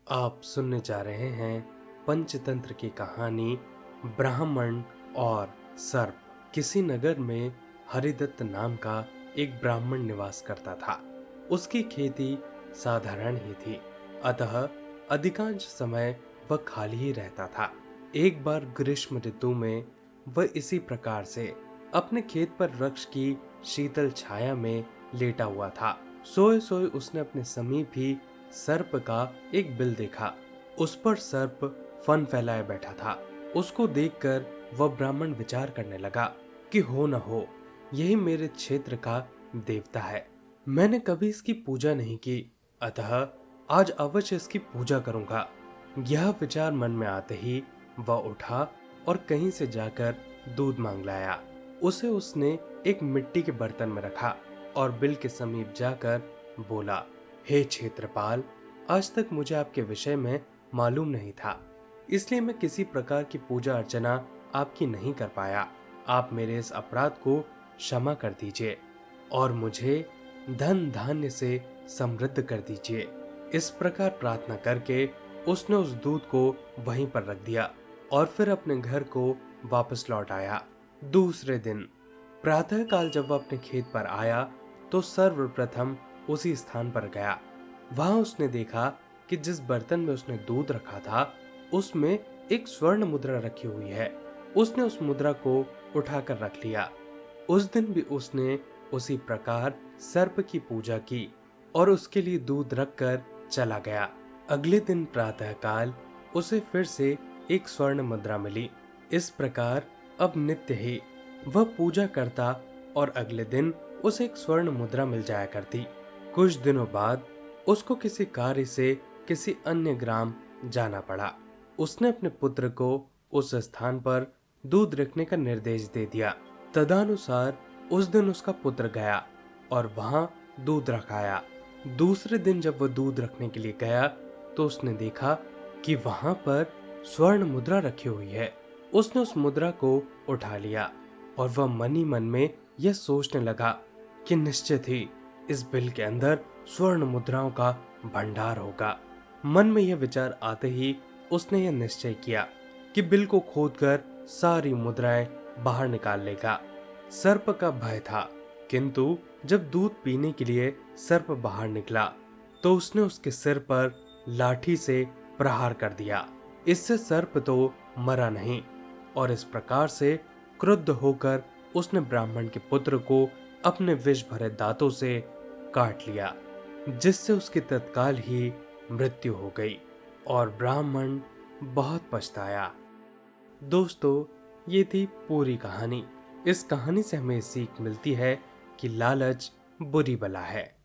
आप सुनने जा रहे हैं पंचतंत्र की कहानी ब्राह्मण और सर्प। किसी नगर में हरिदत्त नाम का एक ब्राह्मण निवास करता था। उसकी खेती साधारण ही थी, अतः अधिकांश समय वह खाली ही रहता था। एक बार ग्रीष्म ऋतु में वह इसी प्रकार से अपने खेत पर वृक्ष की शीतल छाया में लेटा हुआ था। सोए सोए उसने अपने समीप ही सर्प का एक बिल देखा। उस पर सर्प फन फैलाए बैठा था। उसको देखकर वह ब्राह्मण विचार करने लगा कि हो न हो यही मेरे क्षेत्र का देवता है। मैंने कभी इसकी पूजा नहीं की, अतः आज अवश्य इसकी पूजा करूंगा। यह विचार मन में आते ही वह उठा और कहीं से जाकर दूध मांग लाया। उसे उसने एक मिट्टी के बर्तन में रखा और बिल के समीप जाकर बोला, हे क्षेत्रपाल, आज तक मुझे आपके विषय में मालूम नहीं था, इसलिए मैं किसी प्रकार की पूजा अर्चना आपकी नहीं कर पाया। आप मेरे इस अपराध को क्षमा कर दीजिए और मुझे धन धान्य से समृद्ध कर दीजिए। इस प्रकार प्रार्थना करके उसने उस दूध को वहीं पर रख दिया और फिर अपने घर को वापस लौट आया। दूसरे दिन प्रातःकाल जब वह अपने खेत पर आया तो सर्वप्रथम उसी स्थान पर गया। वहां उसने देखा कि जिस बर्तन में उसने दूध रखा था उसमें एक स्वर्ण मुद्रा रखी हुई है। उसने उस मुद्रा को उठाकर रख लिया। उस दिन भी उसने उसी प्रकार सर्प की पूजा की और उसके लिए दूध रखकर चला गया। अगले दिन प्रातःकाल उसे फिर से एक स्वर्ण मुद्रा मिली। इस प्रकार अब नित्य ही वह पूजा करता और अगले दिन उसे एक स्वर्ण मुद्रा मिल जाया करती। कुछ दिनों बाद उसको किसी कार्य से किसी अन्य ग्राम जाना पड़ा। उसने अपने पुत्र को उस स्थान पर दूध रखने का निर्देश दे दिया। तदनुसार उस दिन उसका पुत्र गया और वहां दूध रखाया। दूसरे दिन जब वह दूध रखने के लिए गया तो उसने देखा कि वहां पर स्वर्ण मुद्रा रखी हुई है। उसने उस मुद्रा को उठा लिया और वह मन ही मन में यह सोचने लगा कि निश्चित ही इस बिल के अंदर स्वर्ण मुद्राओं का भंडार होगा। मन में यह विचार आते ही उसने यह निश्चय किया कि बिल को खोदकर सारी मुद्राएं बाहर निकाल लेगा। सर्प का भय था, किंतु जब दूध पीने के लिए सर्प बाहर निकला तो उसने उसके सिर पर लाठी से प्रहार कर दिया। इससे सर्प तो मरा नहीं और इस प्रकार से क्रुद्ध होकर उसने ब्राह्मण के पुत्र को अपने विष भरे दांतों से काट लिया, जिससे उसकी तत्काल ही मृत्यु हो गई और ब्राह्मण बहुत पछताया। दोस्तों, ये थी पूरी कहानी। इस कहानी से हमें सीख मिलती है कि लालच बुरी बला है।